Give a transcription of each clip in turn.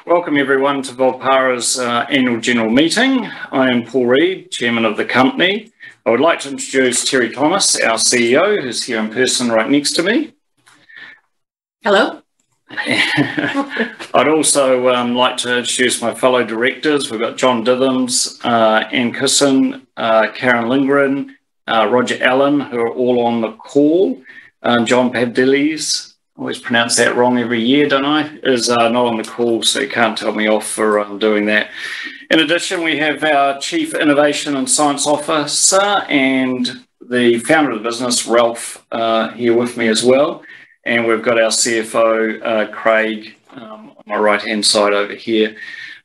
Welcome everyone to Volpara's annual general meeting. I am Paul Reid, Chairman of the company. I would like to introduce Terry Thomas, our CEO, who's here in person right next to me. Hello. I'd also like to introduce my fellow directors. We've got John Dithams, Ann Kisson, Karen Lindgren, Roger Allen, who are all on the call. John Pavdilis, always pronounce that wrong every year, don't I? Is not on the call, so you can't tell me off for doing that. In addition, we have our Chief Innovation and Science Officer and the founder of the business, Ralph, here with me as well. And we've got our CFO, Craig, on my right-hand side over here. I'd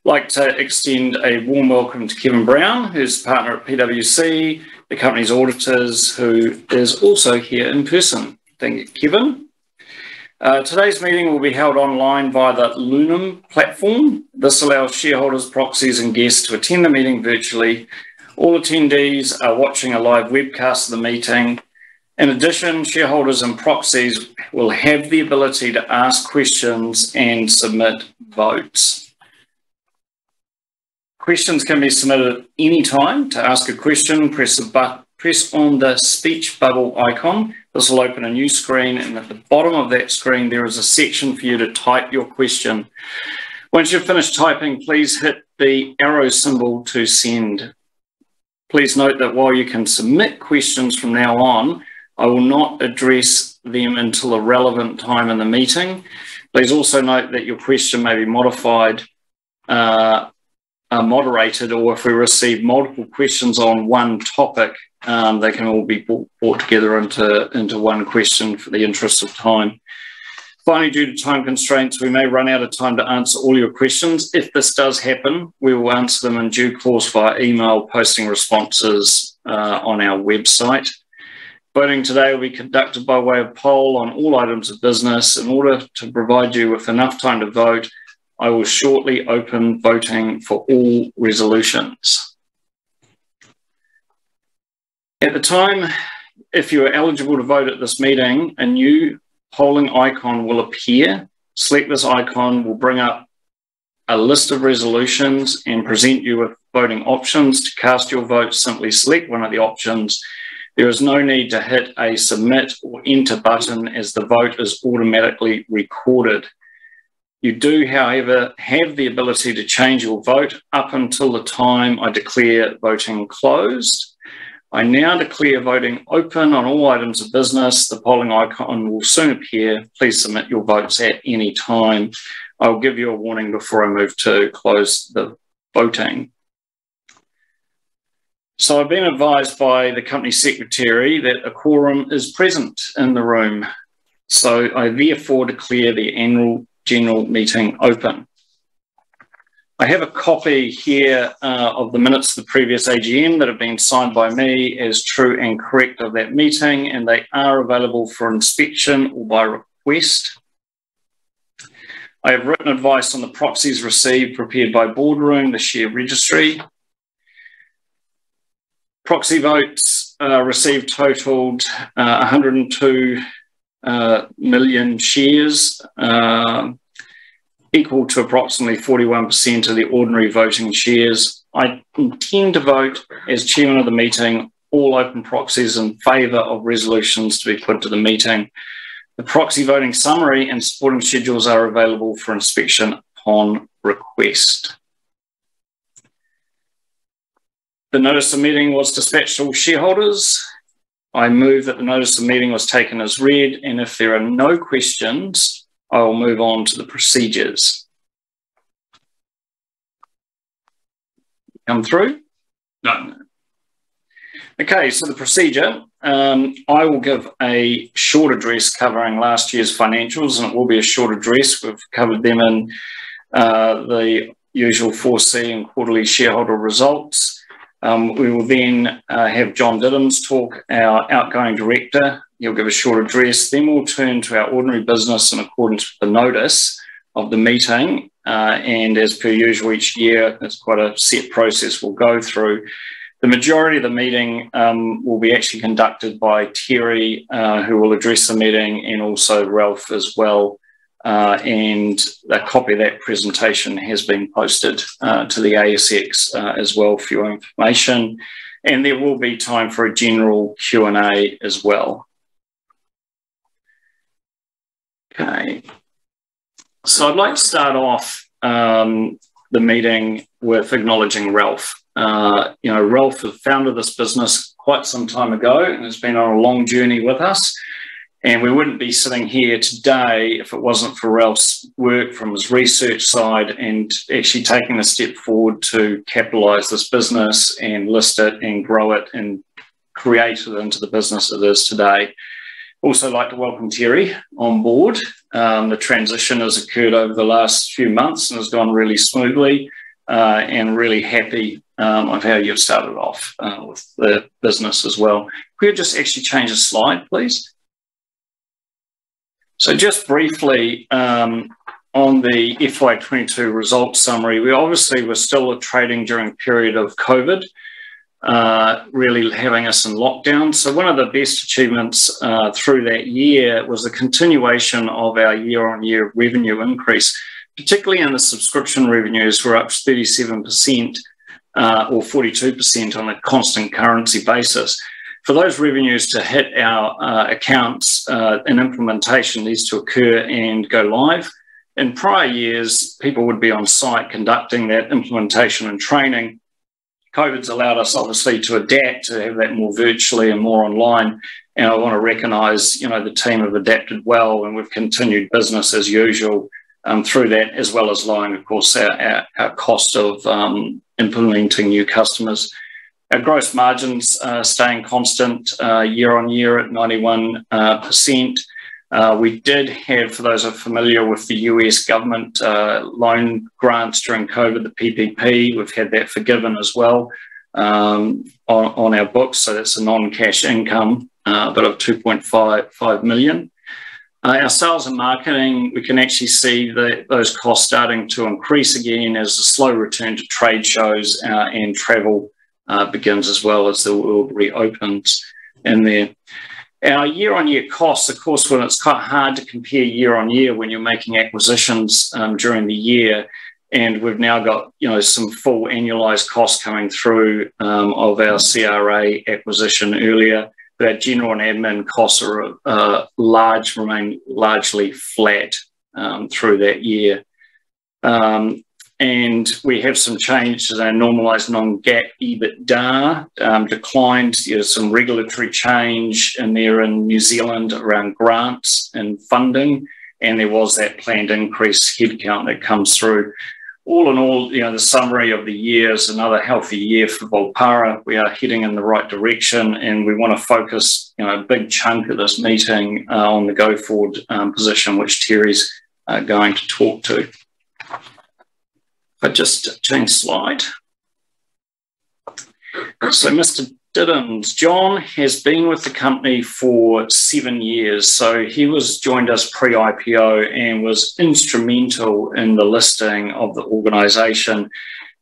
like to extend a warm welcome to Kevin Brown, who's partner at PwC, the company's auditors, who is also here in person. Thank you, Kevin. Today's meeting will be held online via the Lunam platform. This allows shareholders, proxies and guests to attend the meeting virtually. All attendees are watching a live webcast of the meeting. In addition, shareholders and proxies will have the ability to ask questions and submit votes. Questions can be submitted at any time. To ask a question, press on the speech bubble icon. This will open a new screen, and at the bottom of that screen there is a section for you to type your question. Once you've finished typing, please hit the arrow symbol to send. Please note that while you can submit questions from now on, I will not address them until a relevant time in the meeting. Please also note that your question may be modified, moderated, or if we receive multiple questions on one topic, they can all be brought together into one question for the interest of time. Finally, due to time constraints, we may run out of time to answer all your questions. If this does happen, we will answer them in due course via email, posting responses on our website. Voting today will be conducted by way of poll on all items of business. In order to provide you with enough time to vote, I will shortly open voting for all resolutions. At the time, if you are eligible to vote at this meeting, a new polling icon will appear. Select this icon, will bring up a list of resolutions and present you with voting options. To cast your vote, simply select one of the options. There is no need to hit a submit or enter button as the vote is automatically recorded. You do, however, have the ability to change your vote up until the time I declare voting closed. I now declare voting open on all items of business. The polling icon will soon appear. Please submit your votes at any time. I'll give you a warning before I move to close the voting. So I've been advised by the company secretary that a quorum is present in the room. So I therefore declare the annual general meeting open. I have a copy here of the minutes of the previous AGM that have been signed by me as true and correct of that meeting, and they are available for inspection or by request. I have written advice on the proxies received prepared by Boardroom, the share registry. Proxy votes received totaled 102 million shares, equal to approximately 41% of the ordinary voting shares. I intend to vote as chairman of the meeting all open proxies in favour of resolutions to be put to the meeting. The proxy voting summary and supporting schedules are available for inspection upon request. The notice of meeting was dispatched to all shareholders. I move that the notice of meeting was taken as read, and if there are no questions, I will move on to the procedures. Come through? No. Okay, so the procedure. I will give a short address covering last year's financials, and it will be a short address. We've covered them in the usual 4C and quarterly shareholder results. We will then have John Dithams talk, our outgoing director. He'll give a short address. Then we'll turn to our ordinary business in accordance with the notice of the meeting. And as per usual each year, it's quite a set process we'll go through. The majority of the meeting will be actually conducted by Terry, who will address the meeting, and also Ralph as well, and a copy of that presentation has been posted to the ASX as well for your information. And there will be time for a general Q&A as well. Okay. So I'd like to start off the meeting with acknowledging Ralph. Ralph founded this business quite some time ago and has been on a long journey with us. And we wouldn't be sitting here today if it wasn't for Ralph's work from his research side and actually taking a step forward to capitalise this business and list it and grow it and create it into the business it is today. Also like to welcome Terry on board. The transition has occurred over the last few months and has gone really smoothly, and really happy of how you've started off with the business as well. Could you just actually change the slide, please? So just briefly on the FY22 results summary, we obviously were still trading during a period of COVID, really having us in lockdown. So one of the best achievements through that year was the continuation of our year-on-year revenue increase, particularly in the subscription revenues. We're up 37% or 42% on a constant currency basis. For those revenues to hit our accounts, an implementation needs to occur and go live. In prior years, people would be on site conducting that implementation and training. COVID's allowed us obviously to adapt, to have that more virtually and more online. And I want to recognise, the team have adapted well, and we've continued business as usual through that, as well as lowering, of course, our cost of implementing new customers. Our gross margins staying constant year on year at 91%. We did have, for those who are familiar with the US government loan grants during COVID, the PPP, we've had that forgiven as well on our books. So that's a non-cash income, but of 2.5 million. Our sales and marketing, we can actually see those costs starting to increase again as a slow return to trade shows and travel begins, as well as the world reopens in there. Our year-on-year costs, of course, when it's quite hard to compare year-on-year when you're making acquisitions during the year, and we've now got some full annualised costs coming through of our CRA acquisition earlier. But our general and admin costs are remain largely flat through that year. And we have some changes. Our normalised non-GAAP EBITDA declined. There's some regulatory change in there in New Zealand around grants and funding, and there was that planned increased headcount that comes through. All in all, the summary of the year is another healthy year for Volpara. We are heading in the right direction, and we want to focus, a big chunk of this meeting on the go-forward position, which Terry's going to talk to. But just change slide. So Mr. Diddams, John has been with the company for 7 years. So he joined us pre-IPO and was instrumental in the listing of the organisation.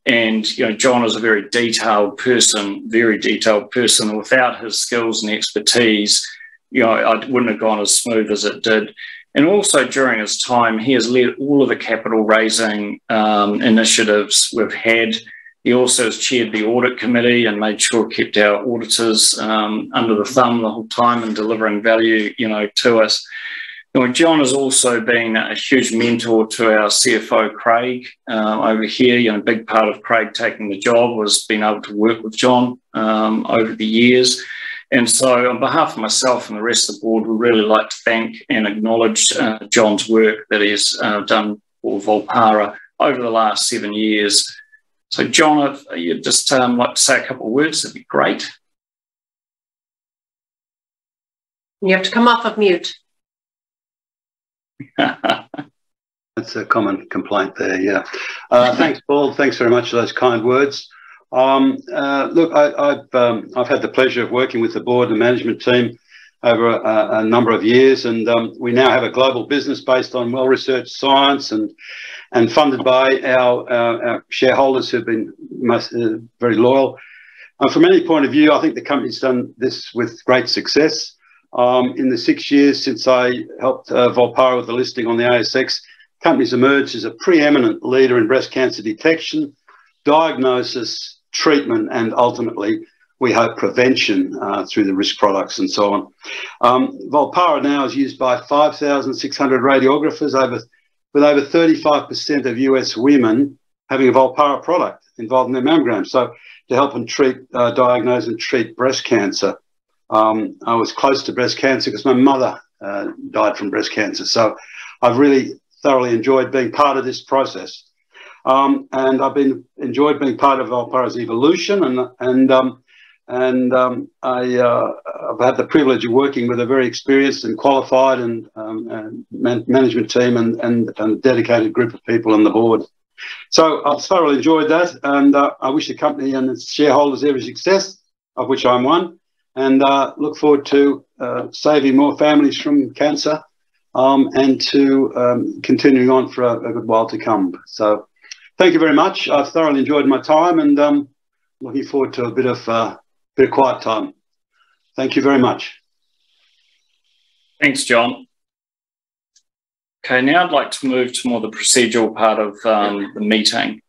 And, John is a very detailed person. And without his skills and expertise, I wouldn't have gone as smooth as it did. And also during his time, he has led all of the capital raising initiatives we've had. He also has chaired the audit committee and made sure kept our auditors under the thumb the whole time and delivering value, to us. John has also been a huge mentor to our CFO, Craig, over here. A big part of Craig taking the job was being able to work with John over the years. And so on behalf of myself and the rest of the board, we really like to thank and acknowledge John's work that he's done for Volpara over the last 7 years. So John, if you'd just like to say a couple of words, that'd be great. You have to come off of mute. That's a common complaint there, yeah. Thanks, Paul. Thanks very much for those kind words. Look, I've had the pleasure of working with the board and management team over a number of years, and we now have a global business based on well-researched science and funded by our shareholders who've been very loyal. From any point of view, I think the company's done this with great success. In the 6 years since I helped Volpara with the listing on the ASX, the company's emerged as a preeminent leader in breast cancer detection, diagnosis, treatment, and ultimately, we hope, prevention through the risk products and so on. Valpara now is used by 5,600 radiographers, with over 35% of US women having a Volpara product involved in their mammogram. So to help them diagnose and treat breast cancer. I was close to breast cancer because my mother died from breast cancer. So I've really thoroughly enjoyed being part of this process. And I've enjoyed being part of Valpara's evolution, and I've had the privilege of working with a very experienced and qualified and management team and a dedicated group of people on the board. So I've thoroughly enjoyed that, and I wish the company and its shareholders every success, of which I'm one, and look forward to saving more families from cancer and to continuing on for a good while to come. So thank you very much. I've thoroughly enjoyed my time, and looking forward to a bit of quiet time. Thank you very much. Thanks, John. Okay, now I'd like to move to more the procedural part of the meeting.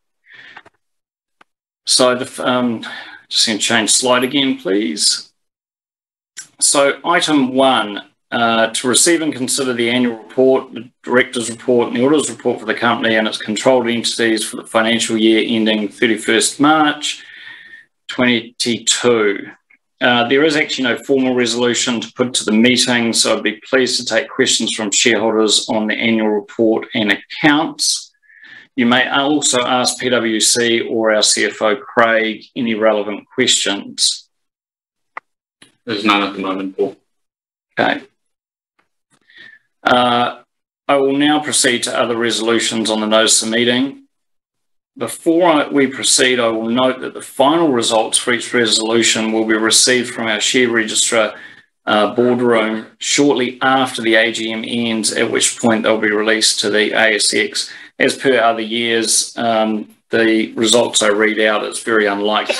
So just going to change slide again, please. So item 1, to receive and consider the annual report, the director's report and the auditor's report for the company and its controlled entities for the financial year ending 31st March 2022. There is actually no formal resolution to put to the meeting, so I'd be pleased to take questions from shareholders on the annual report and accounts. You may also ask PwC or our CFO, Craig, any relevant questions. There's none at the moment, Paul. Okay. I will now proceed to other resolutions on the notice of meeting. Before we proceed, I will note that the final results for each resolution will be received from our share registrar boardroom shortly after the AGM ends, at which point they'll be released to the ASX. As per other years, the results I read out, it's very unlikely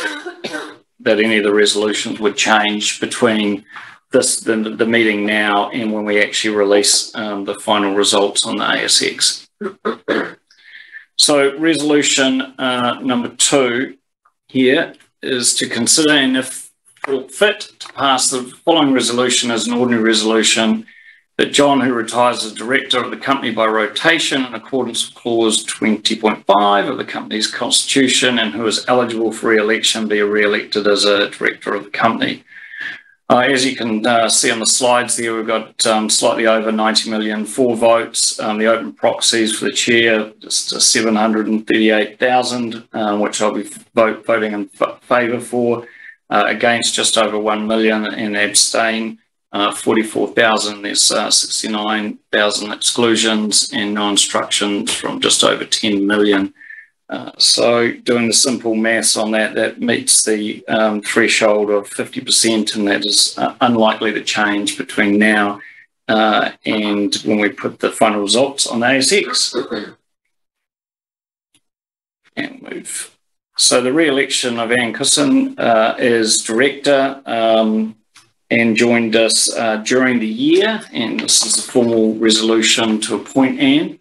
that any of the resolutions would change between the meeting now and when we actually release the final results on the ASX. So resolution number 2 here is to consider and if fit to pass the following resolution as an ordinary resolution that John, who retires as director of the company by rotation in accordance with clause 20.5 of the company's constitution and who is eligible for re-election, be re-elected as a director of the company. As you can see on the slides there, we've got slightly over 90 million for votes. The open proxies for the chair, just 738,000, which I'll be voting in favour for. Against, just over 1 million, and abstain, 44,000. There's 69,000 exclusions and no instructions from just over 10 million. So doing the simple maths on that, that meets the threshold of 50%, and that is unlikely to change between now and when we put the final results on the ASX. And move. So the re-election of Ann Cusson as director and joined us during the year, and this is a formal resolution to appoint Ann.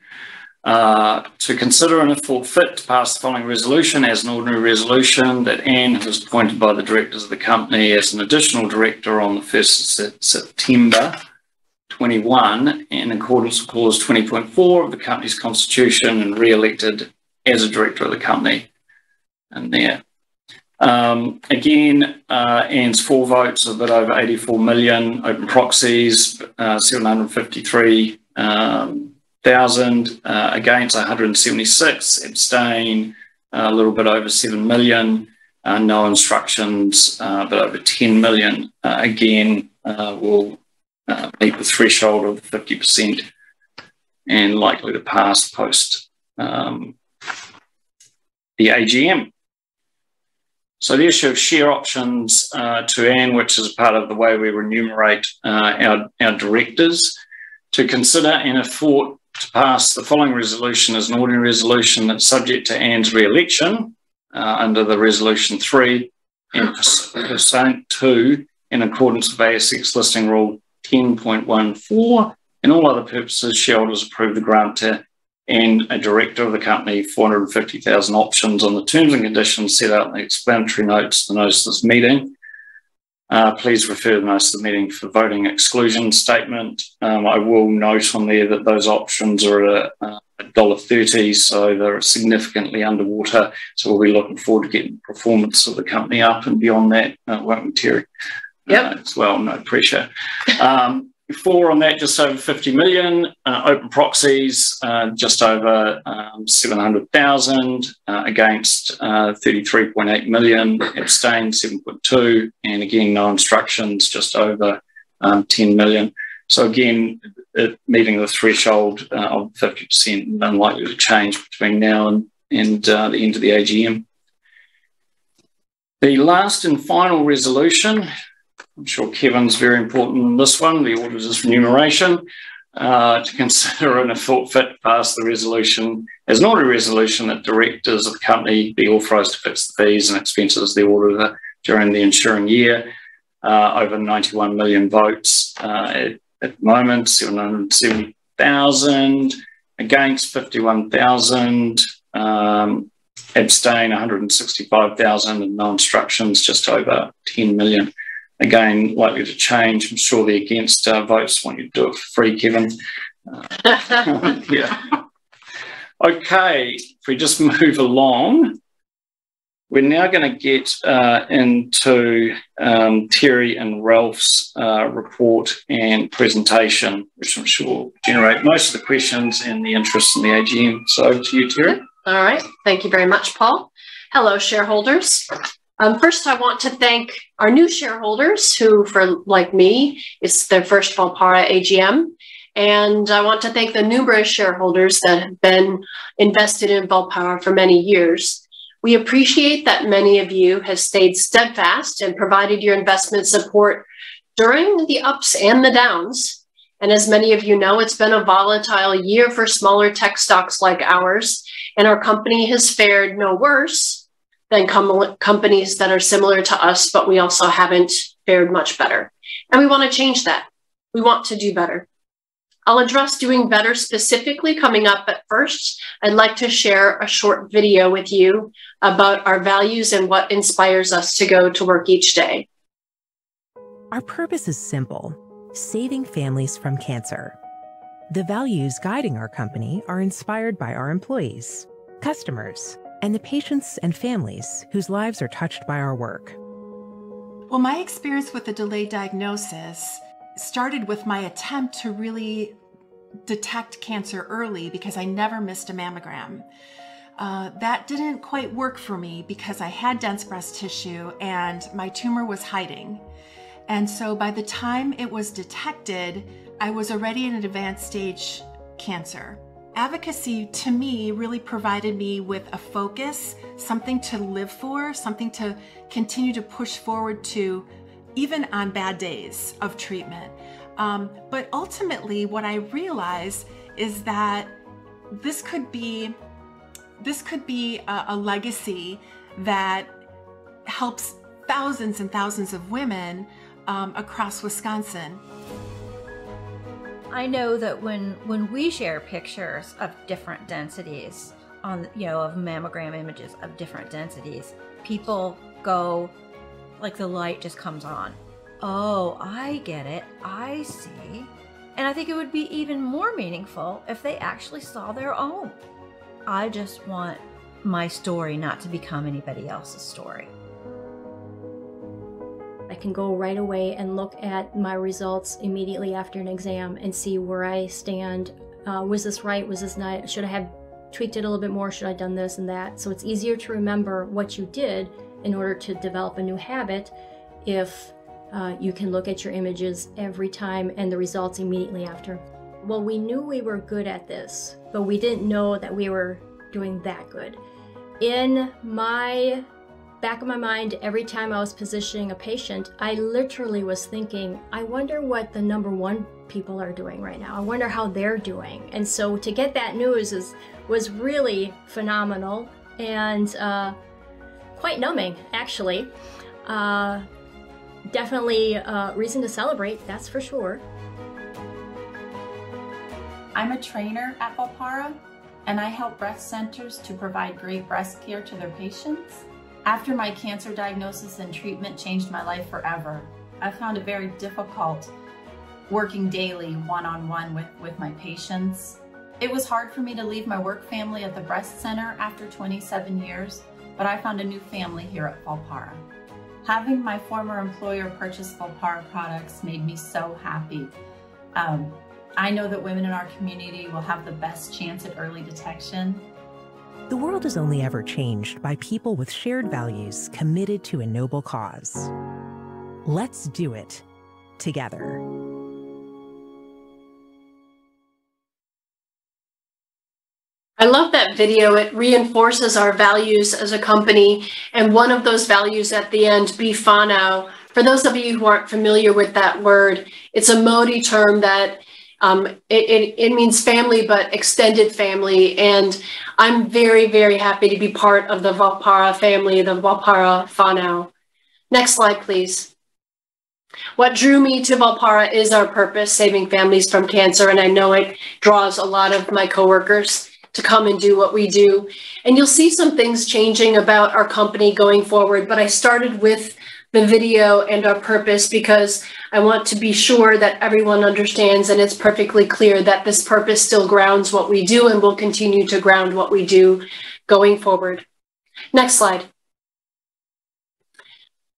To consider and if thought fit to pass the following resolution as an ordinary resolution that Ann, who was appointed by the directors of the company as an additional director on the 1st September 21 in accordance with clause 20.4 of the company's constitution and re-elected as a director of the company. And there. Again, Ann's for votes, a bit over 84 million, open proxies, 753,000, against 176, abstain, a little bit over 7 million, no instructions, but over 10 million. Again, will meet the threshold of 50% and likely to pass post the AGM. So the issue of share options to Ann, which is part of the way we remunerate our directors, to consider and if thought to pass the following resolution as an ordinary resolution that's subject to Ann's re-election under the resolution 3 and pursuant to, in accordance with ASX listing rule 10.14. In all other purposes, shareholders approve the grantor and a director of the company 450,000 options on the terms and conditions set out in the explanatory notes to the notice of this meeting. Please refer to the notice of the meeting for voting exclusion statement. I will note on there that those options are at $1.30, so they're significantly underwater. So we'll be looking forward to getting performance of the company up and beyond that, won't we, Terry? Yep. As well, no pressure. Before on that, just over 50 million, open proxies, just over 700,000 against 33.8 million, abstained 7.2, and again, no instructions, just over 10 million. So again, meeting the threshold of 50%, unlikely to change between now and the end of the AGM. The last and final resolution, I'm sure Kevin's very important in this one, the auditor's remuneration, to consider and if thought fit to pass the resolution as an ordinary resolution that directors of the company be authorised to fix the fees and expenses of the auditor during the ensuing year. Over 91 million votes at the moment, 770,000, against 51,000, abstain 165,000, and no instructions, just over 10 million. Again, likely to change. I'm sure the against votes want you to do it for free, Kevin. Yeah. Okay, if we just move along, we're now going to get into Terry and Ralph's report and presentation, which I'm sure will generate most of the questions and the interest in the AGM. So over to you, Terry. All right. Thank you very much, Paul. Hello, shareholders. First, I want to thank our new shareholders who, like me, it's their first Volpara AGM. And I want to thank the numerous shareholders that have been invested in Valpara for many years. We appreciate that many of you have stayed steadfast and provided your investment support during the ups and the downs. And as many of you know, it's been a volatile year for smaller tech stocks like ours, and our company has fared no worse than companies that are similar to us, but we also haven't fared much better. And we want to change that. We want to do better. I'll address doing better specifically coming up, but first, I'd like to share a short video with you about our values and what inspires us to go to work each day. Our purpose is simple: saving families from cancer. The values guiding our company are inspired by our employees, customers, and the patients and families whose lives are touched by our work. Well, my experience with the delayed diagnosis started with my attempt to really detect cancer early because I never missed a mammogram. That didn't quite work for me because I had dense breast tissue and my tumor was hiding. And so by the time it was detected, I was already in an advanced stage cancer. Advocacy to me really provided me with a focus, something to live for, something to continue to push forward to, even on bad days of treatment. But ultimately, what I realized is that this could be a legacy that helps thousands and thousands of women across Wisconsin. I know that when we share pictures of different densities on, of mammogram images of different densities, people go, like the light just comes on. Oh, I get it. I see. And I think it would be even more meaningful if they actually saw their own. I just want my story not to become anybody else's story. I can go right away and look at my results immediately after an exam and see where I stand. Was this right? Was this not? Should I have tweaked it a little bit more? Should I have done this and that? So it's easier to remember what you did in order to develop a new habit if you can look at your images every time and the results immediately after. Well, we knew we were good at this, but we didn't know that we were doing that good. In my back of my mind, every time I was positioning a patient, I literally was thinking, I wonder what the #1 people are doing right now. I wonder how they're doing. And so to get that news was really phenomenal and quite numbing, actually. Definitely reason to celebrate, that's for sure. I'm a trainer at Volpara, and I help breast centers to provide great breast care to their patients. After my cancer diagnosis and treatment changed my life forever, I found it very difficult working daily one-on-one with my patients. It was hard for me to leave my work family at the breast center after 27 years, but I found a new family here at Valpara. Having my former employer purchase Volpara products made me so happy. I know that women in our community will have the best chance at early detection. The world is only ever changed by people with shared values committed to a noble cause. Let's do it together. I love that video. It reinforces our values as a company, and one of those values at the end, be whānau. For those of you who aren't familiar with that word, it's a Māori term that it means family, but extended family. And I'm very, very happy to be part of the Valpara family, the Valpara whānau. Next slide, please. What drew me to Valpara is our purpose, saving families from cancer, and I know it draws a lot of my coworkers to come and do what we do. And you'll see some things changing about our company going forward, but I started with the video and our purpose because I want to be sure that everyone understands and it's perfectly clear that this purpose still grounds what we do and will continue to ground what we do going forward. Next slide.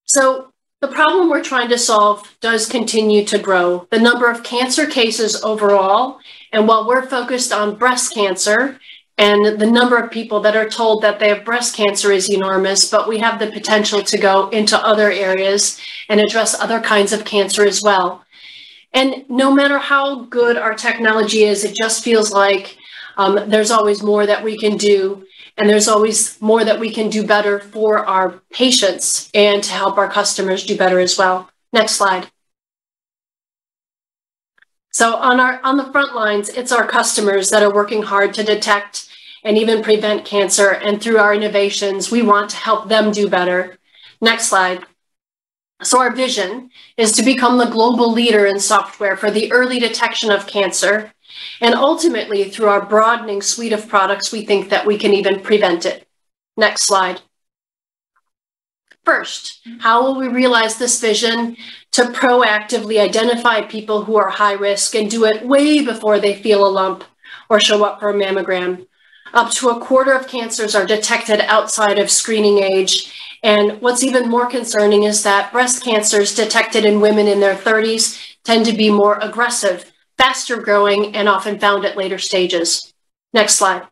So the problem we're trying to solve does continue to grow. The number of cancer cases overall, and while we're focused on breast cancer, and the number of people that are told that they have breast cancer is enormous, but we have the potential to go into other areas and address other kinds of cancer as well. And no matter how good our technology is, it just feels like there's always more that we can do, and there's always more that we can do better for our patients and to help our customers do better as well. Next slide. So on the front lines, it's our customers that are working hard to detect and even prevent cancer. And through our innovations, we want to help them do better. Next slide. So our vision is to become the global leader in software for the early detection of cancer. And ultimately, through our broadening suite of products, we think that we can even prevent it. Next slide. First, how will we realize this vision? To proactively identify people who are high risk and do it way before they feel a lump or show up for a mammogram. Up to a quarter of cancers are detected outside of screening age. And what's even more concerning is that breast cancers detected in women in their 30s tend to be more aggressive, faster growing, and often found at later stages. Next slide.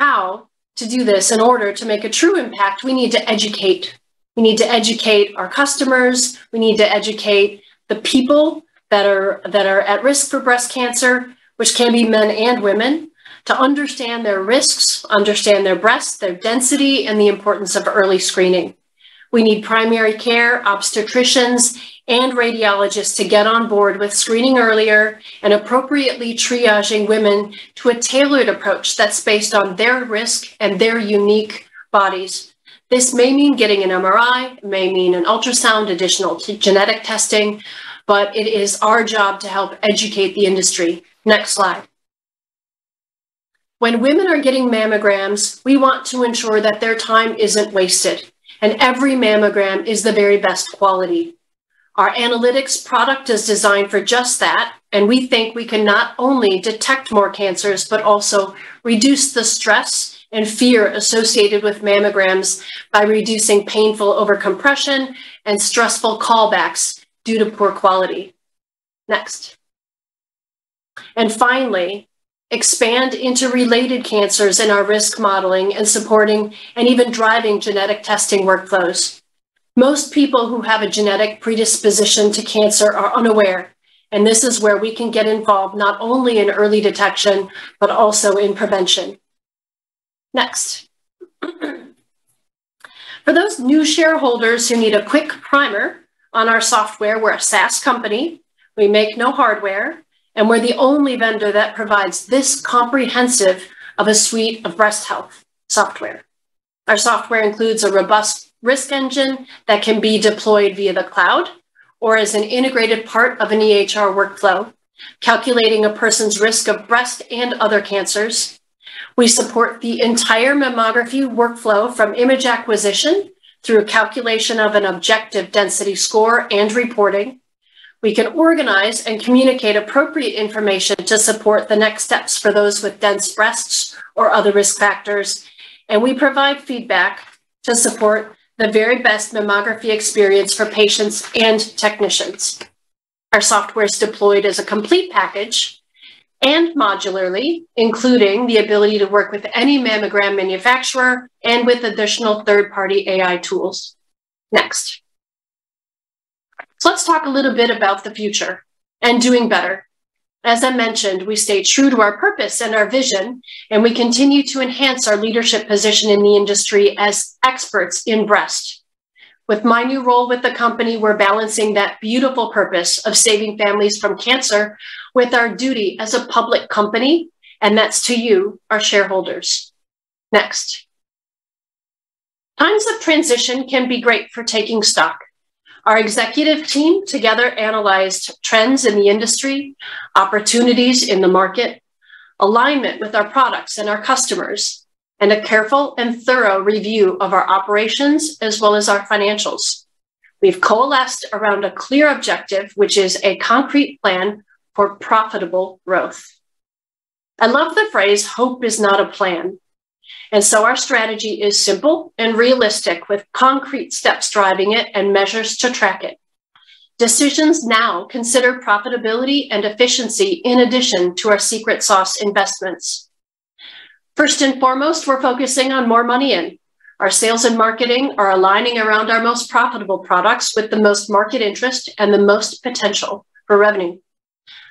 How to do this? In order to make a true impact, we need to educate. We need to educate our customers. We need to educate the people that are at risk for breast cancer, which can be men and women, to understand their risks, understand their breasts, their density, and the importance of early screening. We need primary care, obstetricians, and radiologists to get on board with screening earlier and appropriately triaging women to a tailored approach that's based on their risk and their unique bodies. This may mean getting an MRI, may mean an ultrasound, additional genetic testing, but it is our job to help educate the industry. Next slide. When women are getting mammograms, we want to ensure that their time isn't wasted, and every mammogram is the very best quality. Our analytics product is designed for just that, and we think we can not only detect more cancers, but also reduce the stress and fear associated with mammograms by reducing painful overcompression and stressful callbacks due to poor quality. Next. And finally, expand into related cancers in our risk modeling and supporting and even driving genetic testing workflows. Most people who have a genetic predisposition to cancer are unaware, and this is where we can get involved not only in early detection, but also in prevention. Next. For those new shareholders who need a quick primer on our software, we're a SaaS company, we make no hardware, and we're the only vendor that provides this comprehensive of a suite of breast health software. Our software includes a robust risk engine that can be deployed via the cloud or as an integrated part of an EHR workflow. calculating a person's risk of breast and other cancers. We support the entire mammography workflow from image acquisition through calculation of an objective density score and reporting. We can organize and communicate appropriate information to support the next steps for those with dense breasts or other risk factors. And we provide feedback to support the very best mammography experience for patients and technicians. Our software is deployed as a complete package and modularly, including the ability to work with any mammogram manufacturer and with additional third-party AI tools. Next. So let's talk a little bit about the future and doing better. As I mentioned, we stay true to our purpose and our vision, and we continue to enhance our leadership position in the industry as experts in breast. With my new role with the company, we're balancing that beautiful purpose of saving families from cancer with our duty as a public company, and that's to you, our shareholders. Next. Times of transition can be great for taking stock. Our executive team together analyzed trends in the industry, opportunities in the market, alignment with our products and our customers, and a careful and thorough review of our operations as well as our financials. We've coalesced around a clear objective, which is a concrete plan for profitable growth. I love the phrase, hope is not a plan. And so our strategy is simple and realistic with concrete steps driving it and measures to track it. Decisions now consider profitability and efficiency in addition to our secret sauce investments. First and foremost, we're focusing on more money in. Our sales and marketing are aligning around our most profitable products with the most market interest and the most potential for revenue.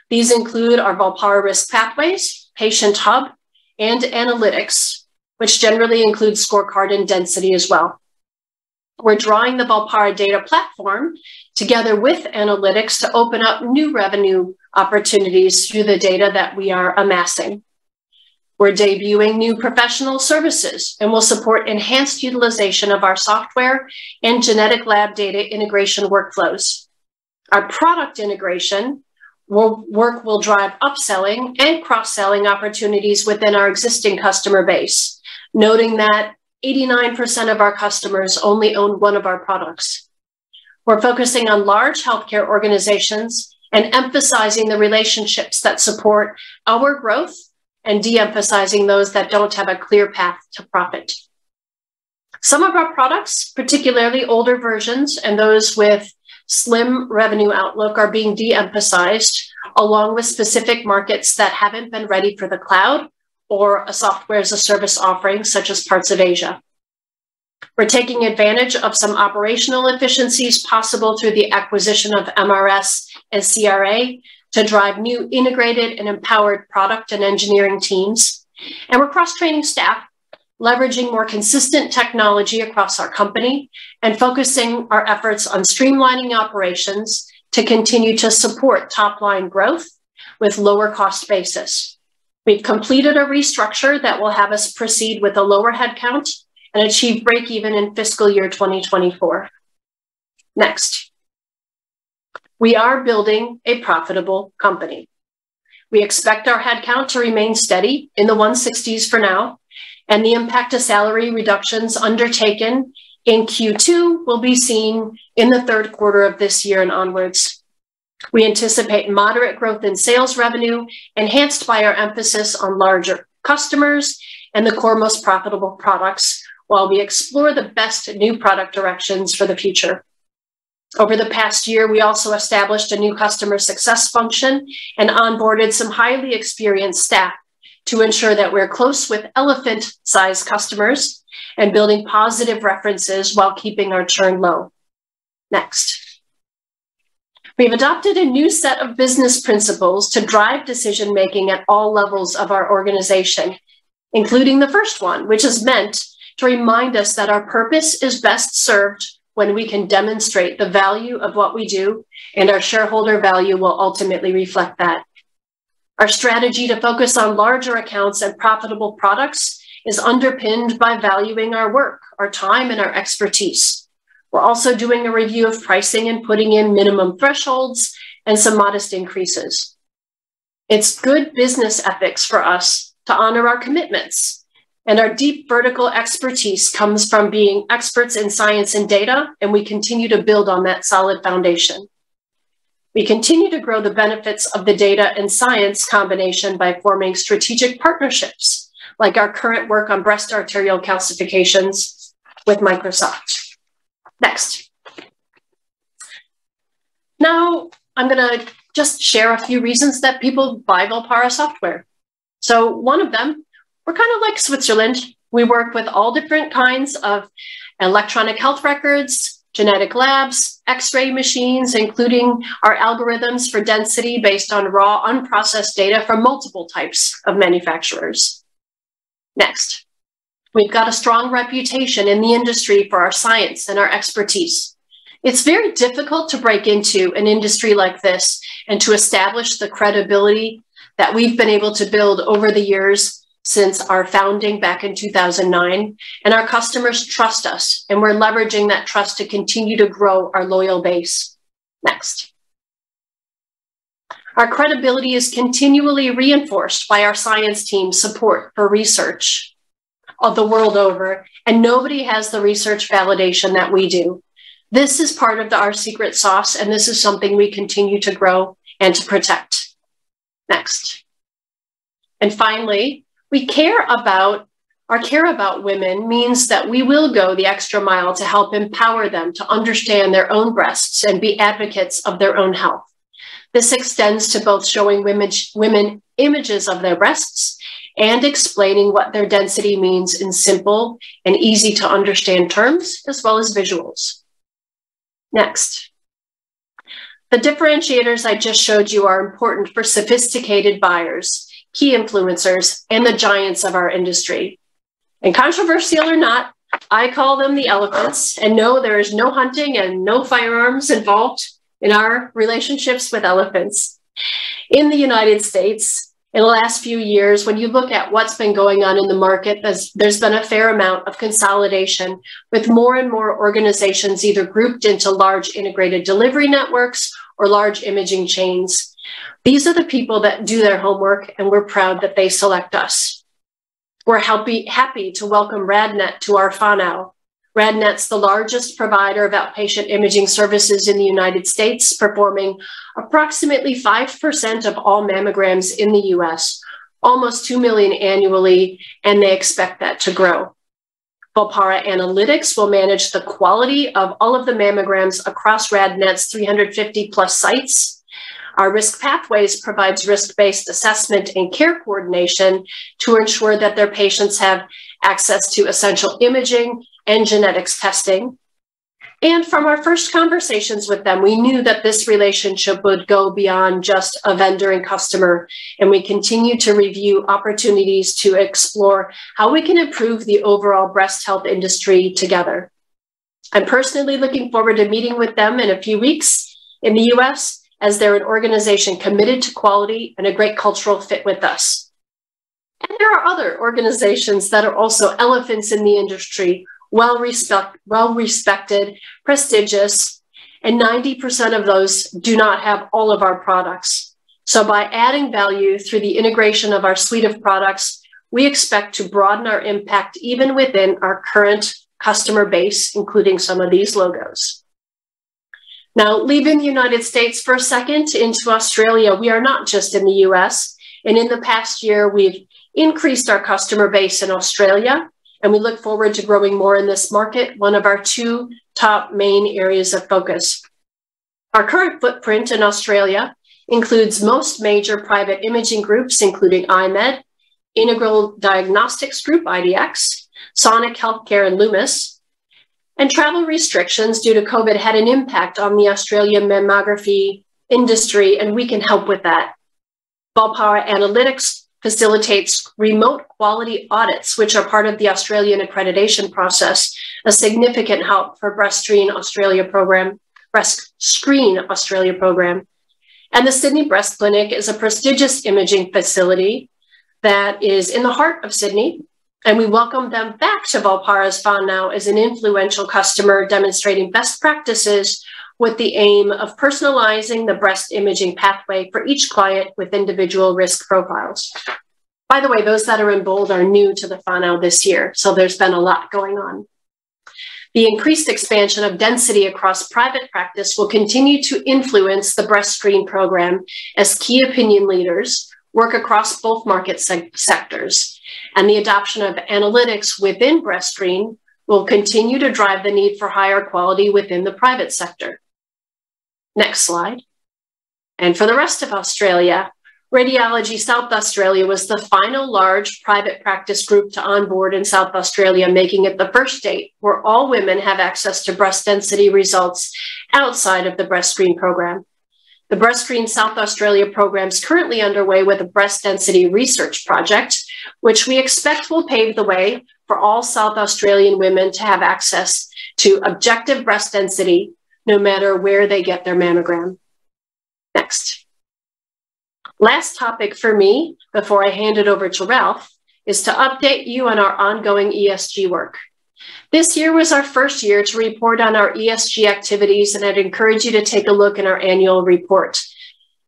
These include our Volpara risk pathways, patient hub, and analytics, which generally includes scorecard and density as well. We're drawing the Valpara data platform together with analytics to open up new revenue opportunities through the data that we are amassing. We're debuting new professional services and will support enhanced utilization of our software and genetic lab data integration workflows. Our product integration will drive upselling and cross-selling opportunities within our existing customer base, noting that 89% of our customers only own one of our products. We're focusing on large healthcare organizations and emphasizing the relationships that support our growth and de-emphasizing those that don't have a clear path to profit. Some of our products, particularly older versions and those with slim revenue outlook, are being de-emphasized along with specific markets that haven't been ready for the cloud or a software as a service offering, such as parts of Asia. We're taking advantage of some operational efficiencies possible through the acquisition of MRS and CRA to drive new integrated and empowered product and engineering teams. And we're cross-training staff, leveraging more consistent technology across our company and focusing our efforts on streamlining operations to continue to support top-line growth with lower cost basis. We've completed a restructure that will have us proceed with a lower headcount and achieve break-even in fiscal year 2024. Next. We are building a profitable company. We expect our headcount to remain steady in the 160s for now, and the impact of salary reductions undertaken in Q2 will be seen in the third quarter of this year and onwards. We anticipate moderate growth in sales revenue, enhanced by our emphasis on larger customers and the core most profitable products, while we explore the best new product directions for the future. Over the past year, we also established a new customer success function and onboarded some highly experienced staff to ensure that we're close with elephant-sized customers and building positive references while keeping our churn low. Next. We've adopted a new set of business principles to drive decision-making at all levels of our organization, including the first one, which is meant to remind us that our purpose is best served when we can demonstrate the value of what we do, and our shareholder value will ultimately reflect that. Our strategy to focus on larger accounts and profitable products is underpinned by valuing our work, our time, and our expertise. We're also doing a review of pricing and putting in minimum thresholds and some modest increases. It's good business ethics for us to honor our commitments. And our deep vertical expertise comes from being experts in science and data, and we continue to build on that solid foundation. We continue to grow the benefits of the data and science combination by forming strategic partnerships, like our current work on breast arterial calcifications with Microsoft. Next. Now, I'm going to just share a few reasons that people buy Volpara software. So one of them, we're kind of like Switzerland. We work with all different kinds of electronic health records, genetic labs, X-ray machines, including our algorithms for density based on raw, unprocessed data from multiple types of manufacturers. Next, we've got a strong reputation in the industry for our science and our expertise. It's very difficult to break into an industry like this and to establish the credibility that we've been able to build over the years since our founding back in 2009, and our customers trust us, and we're leveraging that trust to continue to grow our loyal base. Next. Our credibility is continually reinforced by our science team's support for research of the world over, and nobody has the research validation that we do. This is part of our secret sauce, and this is something we continue to grow and to protect. Next. And finally, our care about women means that we will go the extra mile to help empower them to understand their own breasts and be advocates of their own health. This extends to both showing women images of their breasts and explaining what their density means in simple and easy to understand terms, as well as visuals. Next. The differentiators I just showed you are important for sophisticated buyers, key influencers, and the giants of our industry. And controversial or not, I call them the elephants, and no, there is no hunting and no firearms involved in our relationships with elephants. In the United States, in the last few years, when you look at what's been going on in the market, there's been a fair amount of consolidation with more and more organizations either grouped into large integrated delivery networks or large imaging chains. These are the people that do their homework, and we're proud that they select us. We're happy to welcome RadNet to our whānau. RadNet's the largest provider of outpatient imaging services in the United States, performing approximately 5% of all mammograms in the US, almost 2 million annually, and they expect that to grow. Volpara Analytics will manage the quality of all of the mammograms across RadNet's 350 plus sites. Our Risk Pathways provides risk-based assessment and care coordination to ensure that their patients have access to essential imaging and genetics testing. And from our first conversations with them, we knew that this relationship would go beyond just a vendor and customer, and we continue to review opportunities to explore how we can improve the overall breast health industry together. I'm personally looking forward to meeting with them in a few weeks in the US, as they're an organization committed to quality and a great cultural fit with us. And there are other organizations that are also elephants in the industry, well-respected, prestigious, and 90% of those do not have all of our products. So by adding value through the integration of our suite of products, we expect to broaden our impact even within our current customer base, including some of these logos. Now, leaving the United States for a second into Australia, we are not just in the US. And in the past year, we've increased our customer base in Australia, and we look forward to growing more in this market, one of our two top main areas of focus. Our current footprint in Australia includes most major private imaging groups, including IMED, Integral Diagnostics Group, IDX, Sonic Healthcare, and Loomis. And travel restrictions due to COVID had an impact on the Australian mammography industry, and we can help with that. Volpara Analytics facilitates remote quality audits, which are part of the Australian accreditation process, a significant help for Breast Screen Australia program. And the Sydney Breast Clinic is a prestigious imaging facility that is in the heart of Sydney. And we welcome them back to Volpara's whānau as an influential customer, demonstrating best practices with the aim of personalizing the breast imaging pathway for each client with individual risk profiles. By the way, those that are in bold are new to the whānau this year, so there's been a lot going on. The increased expansion of density across private practice will continue to influence the breast screen program as key opinion leaders work across both market sectors, and the adoption of analytics within breast screen will continue to drive the need for higher quality within the private sector. Next slide. And for the rest of Australia, Radiology South Australia was the final large private practice group to onboard in South Australia, making it the first state where all women have access to breast density results outside of the breast screen program. The Breast Screen South Australia program is currently underway with a breast density research project, which we expect will pave the way for all South Australian women to have access to objective breast density, no matter where they get their mammogram. Next. Last topic for me, before I hand it over to Ralph, is to update you on our ongoing ESG work. This year was our first year to report on our ESG activities, and I'd encourage you to take a look in our annual report.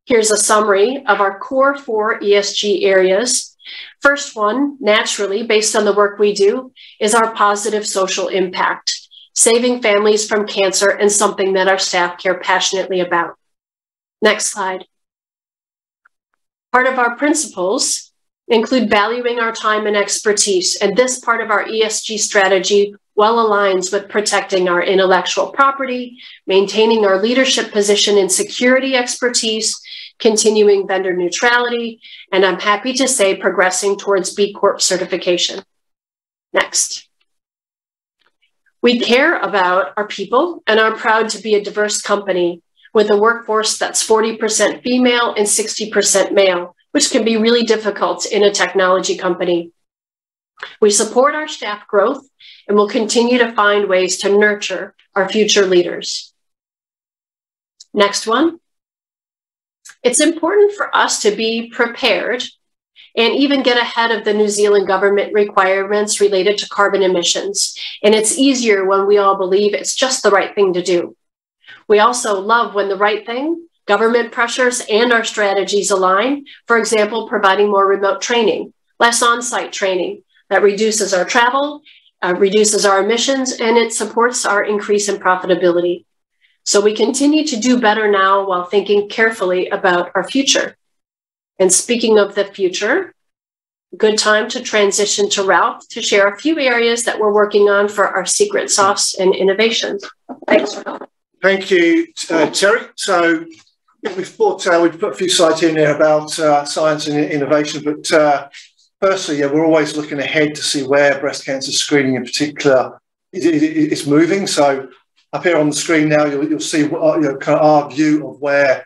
Here's a summary of our core 4 ESG areas. First one, naturally, based on the work we do, is our positive social impact, saving families from cancer, and something that our staff care passionately about. Next slide. Part of our principles include valuing our time and expertise, and this part of our ESG strategy well aligns with protecting our intellectual property, maintaining our leadership position in security expertise, continuing vendor neutrality, and I'm happy to say progressing towards B Corp certification. Next. We care about our people and are proud to be a diverse company with a workforce that's 40% female and 60% male, which can be really difficult in a technology company. We support our staff growth and will continue to find ways to nurture our future leaders. Next one. It's important for us to be prepared and even get ahead of the New Zealand government requirements related to carbon emissions. And it's easier when we all believe it's just the right thing to do. We also love when the right thing, government pressures, and our strategies align. For example, providing more remote training, less on-site training that reduces our travel, reduces our emissions, and it supports our increase in profitability. So we continue to do better now while thinking carefully about our future. And speaking of the future, good time to transition to Ralph to share a few areas that we're working on for our secret sauce and innovation. Thanks, Ralph. Thank you, Terry. So we've put a few slides in there about science and innovation, but firstly, we're always looking ahead to see where breast cancer screening in particular is moving. So up here on the screen now, you'll see kind of our view of where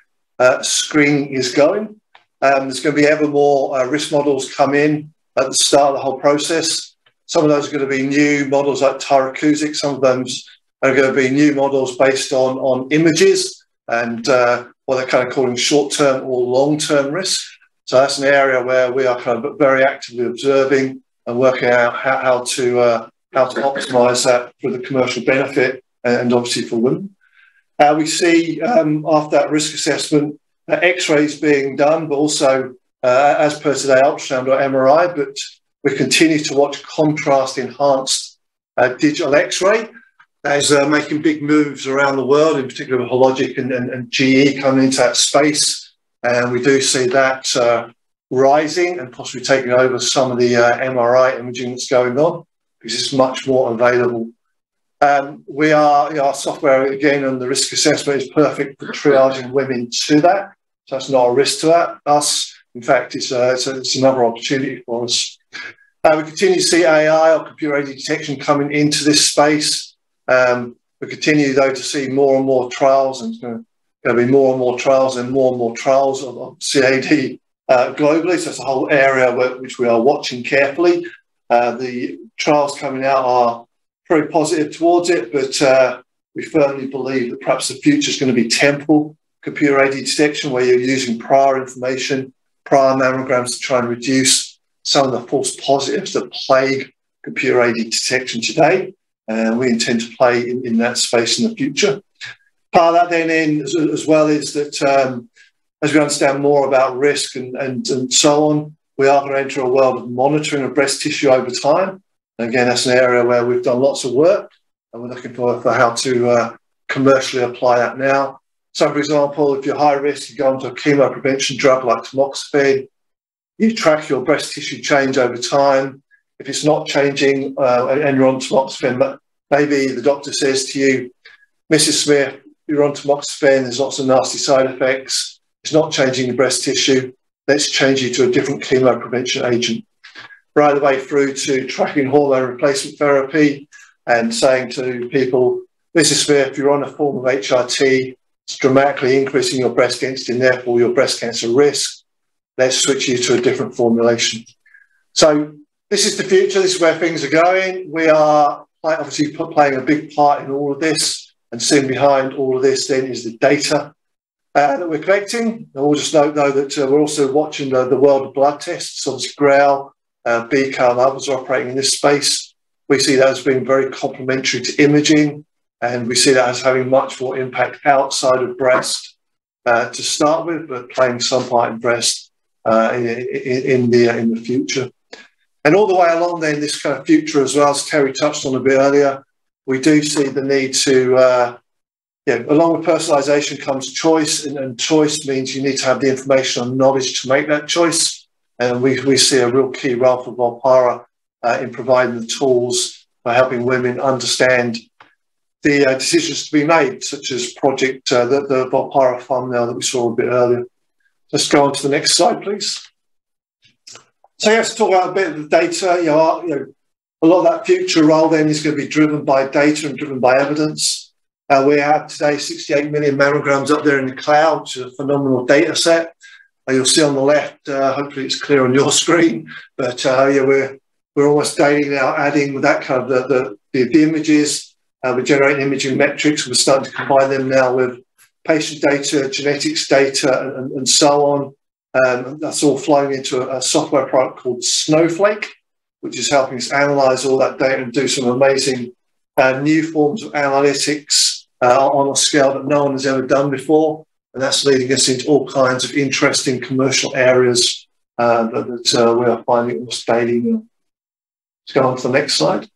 screening is going. There's going to be ever more risk models come in at the start of the whole process. Some of those are going to be new models like Tyracusic. Some of them are going to be new models based on images and what they're kind of calling short-term or long-term risk. So that's an area where we are kind of very actively observing and working out how to optimise that for the commercial benefit and obviously for women. We see after that risk assessment, X-rays being done, but also as per today, ultrasound or MRI. But we continue to watch contrast-enhanced digital X-ray as making big moves around the world, in particular with Hologic and GE coming into that space. And we do see that rising and possibly taking over some of the MRI imaging that's going on because it's much more available. Our software, again, on the risk assessment is perfect for triaging women to that. So that's not a risk to us. In fact, it's another opportunity for us. We continue to see AI or computer-aided detection coming into this space. We continue, though, to see more and more trials, and there's going to be more and more trials and more trials of CAD globally. So it's a whole area which we are watching carefully. The trials coming out are very positive towards it, but we firmly believe that perhaps the future is going to be temporal computer-aided detection, where you're using prior information, prior mammograms to try and reduce some of the false positives that plague computer-aided detection today. And we intend to play in that space in the future. Part of that then in as well is that as we understand more about risk and so on, we are going to enter a world of monitoring of breast tissue over time. And again, that's an area where we've done lots of work, and we're looking for how to commercially apply that now. So, for example, if you're high risk, you go onto a chemo prevention drug like tamoxifen, you track your breast tissue change over time. If it's not changing and you're on tamoxifen, but maybe the doctor says to you, Mrs. Smith, you're on tamoxifen, there's lots of nasty side effects, it's not changing the breast tissue, let's change you to a different chemo prevention agent. Right the way through to tracking hormone replacement therapy and saying to people, Mrs. Smith, you're on a form of HRT, it's dramatically increasing your breast density and therefore your breast cancer risk. Let's switch you to a different formulation. So this is the future, this is where things are going. We are obviously playing a big part in all of this, and sitting behind all of this then is the data that we're collecting. And we'll just note though that we're also watching the world of blood tests, obviously Grail, BCAR and others are operating in this space. We see that as being very complementary to imaging, and we see that as having much more impact outside of breast to start with, but playing some part in breast in the future. And all the way along then, this kind of future as well, as Terry touched on a bit earlier, we do see the need to, along with personalisation comes choice, and choice means you need to have the information and knowledge to make that choice. And we see a real key role for Volpara in providing the tools for helping women understand the decisions to be made, such as the Volpara thumbnail that we saw a bit earlier. Let's go on to the next slide, please. So let's talk about a bit of the data. A lot of that future role then is going to be driven by data and driven by evidence. We have today 68 million mammograms up there in the cloud, which is a phenomenal data set. You'll see on the left, hopefully it's clear on your screen, but we're almost daily now adding that kind of the images. We're generating imaging metrics. We're starting to combine them now with patient data, genetics data, and so on. That's all flowing into a software product called Snowflake, which is helping us analyze all that data and do some amazing new forms of analytics on a scale that no one has ever done before. And that's leading us into all kinds of interesting commercial areas that we are finding almost daily now. Let's go on to the next slide.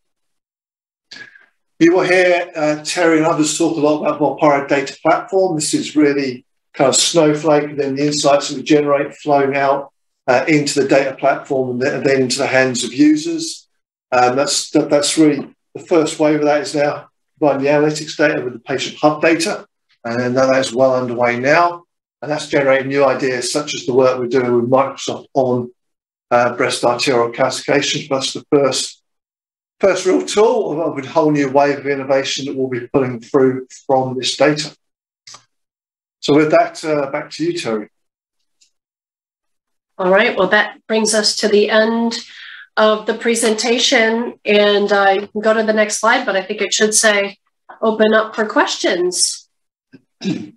You will hear Terry and others talk a lot about Volpara Data Platform. This is really kind of Snowflake, and then the insights that we generate flowing out into the data platform and then into the hands of users. That's really the first wave of that is now providing the analytics data with the patient hub data, and that is well underway now. And that's generating new ideas such as the work we're doing with Microsoft on breast arterial calcification. That's the first real tool of a whole new wave of innovation that we'll be pulling through from this data. So with that, back to you, Terry. All right, well, that brings us to the end of the presentation, and I can go to the next slide, but I think it should say open up for questions. So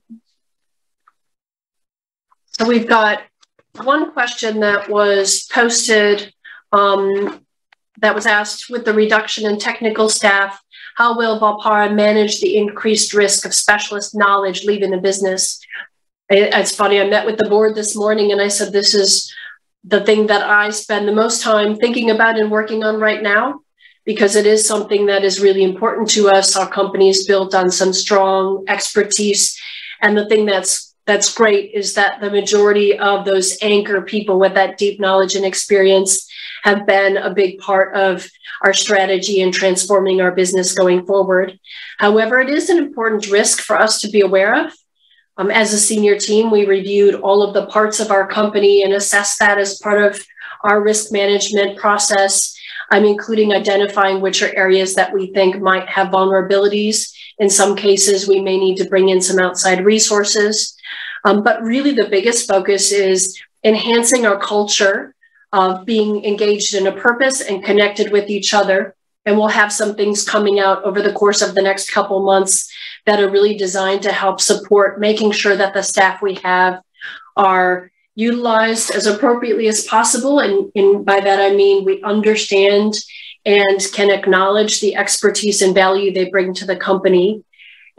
we've got one question that was posted that was asked, with the reduction in technical staff, how will Valpara manage the increased risk of specialist knowledge leaving the business? It's funny, I met with the board this morning and I said, this is the thing that I spend the most time thinking about and working on right now, because it is something that is really important to us. Our company is built on some strong expertise. And the thing that's great is that the majority of those anchor people with that deep knowledge and experience have been a big part of our strategy in transforming our business going forward. However, it is an important risk for us to be aware of. As a senior team, we reviewed all of the parts of our company and assessed that as part of our risk management process. I'm including identifying which are areas that we think might have vulnerabilities. In some cases, we may need to bring in some outside resources. But really the biggest focus is enhancing our culture of being engaged in a purpose and connected with each other. And we'll have some things coming out over the course of the next couple months that are really designed to help support making sure that the staff we have are utilized as appropriately as possible. And by that, I mean we understand and can acknowledge the expertise and value they bring to the company.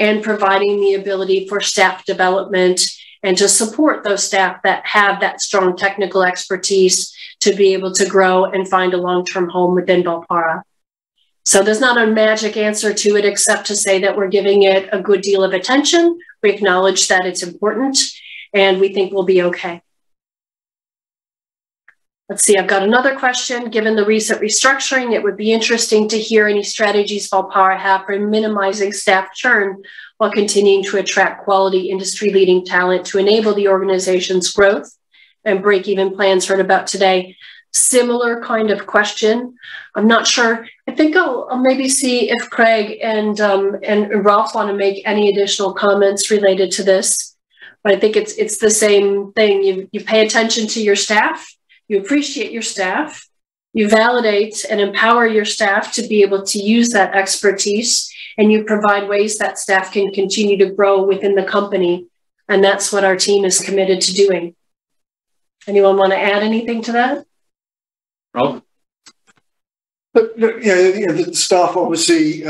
and providing the ability for staff development and to support those staff that have that strong technical expertise to be able to grow and find a long-term home within Volpara. So there's not a magic answer to it except to say that we're giving it a good deal of attention. We acknowledge that it's important and we think we'll be okay. Let's see, I've got another question. Given the recent restructuring, it would be interesting to hear any strategies Volpara have for minimizing staff churn while continuing to attract quality industry-leading talent to enable the organization's growth and break-even plans heard about today. Similar kind of question. I'm not sure. I think I'll maybe see if Craig and Ralph want to make any additional comments related to this. But I think it's the same thing. You pay attention to your staff. You appreciate your staff, you validate and empower your staff to be able to use that expertise, and you provide ways that staff can continue to grow within the company. And that's what our team is committed to doing. Anyone want to add anything to that? Rob? But the staff obviously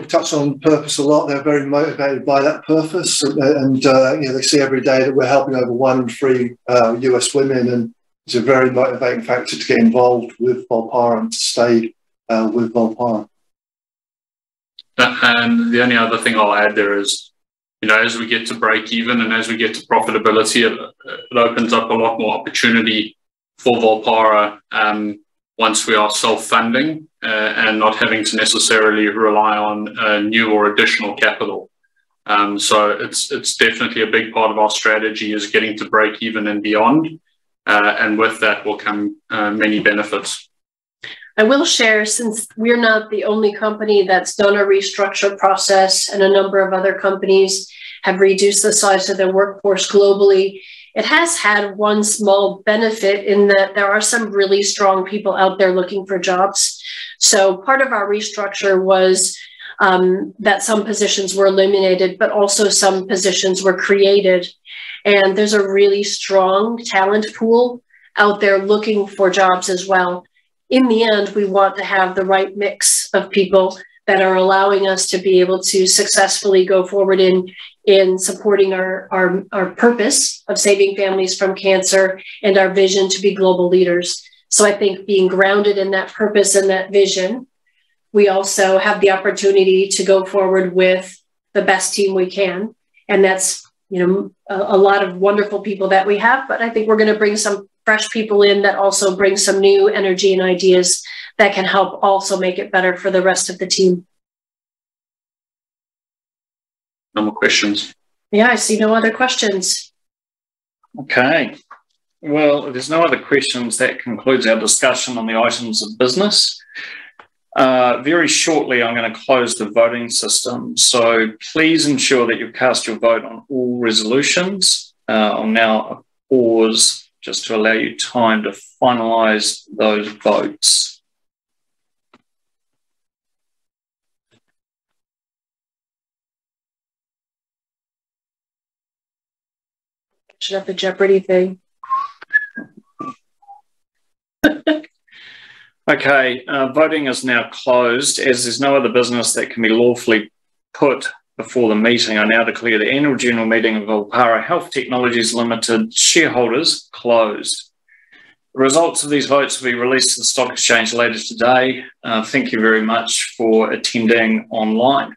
touch on purpose a lot. They're very motivated by that purpose, and they see every day that we're helping over 1 in 3 US women, and it's a very motivating factor to get involved with Volpara and to stay with Volpara. And the only other thing I'll add there is, as we get to break even and as we get to profitability, it opens up a lot more opportunity for Volpara once we are self-funding and not having to necessarily rely on new or additional capital. So it's definitely a big part of our strategy is getting to break even and beyond. And with that will come many benefits. I will share, since we're not the only company that's done a restructure process and a number of other companies have reduced the size of their workforce globally, it has had one small benefit in that there are some really strong people out there looking for jobs. So part of our restructure was that some positions were eliminated, but also some positions were created. And there's a really strong talent pool out there looking for jobs as well. In the end, we want to have the right mix of people that are allowing us to be able to successfully go forward in supporting our purpose of saving families from cancer and our vision to be global leaders. So I think being grounded in that purpose and that vision, we also have the opportunity to go forward with the best team we can. And that's a lot of wonderful people that we have, but I think we're going to bring some fresh people in that also bring some new energy and ideas that can help also make it better for the rest of the team. No more questions. Yeah, I see no other questions. Okay. Well, if there's no other questions, that concludes our discussion on the items of business. Very shortly, I'm going to close the voting system. So please ensure that you've cast your vote on all resolutions. I'll now pause just to allow you time to finalise those votes. Should have the Jeopardy thing. Okay, voting is now closed. As there's no other business that can be lawfully put before the meeting, I now declare the annual general meeting of Valpara Health Technologies Limited shareholders closed. The results of these votes will be released to the stock exchange later today. Thank you very much for attending online.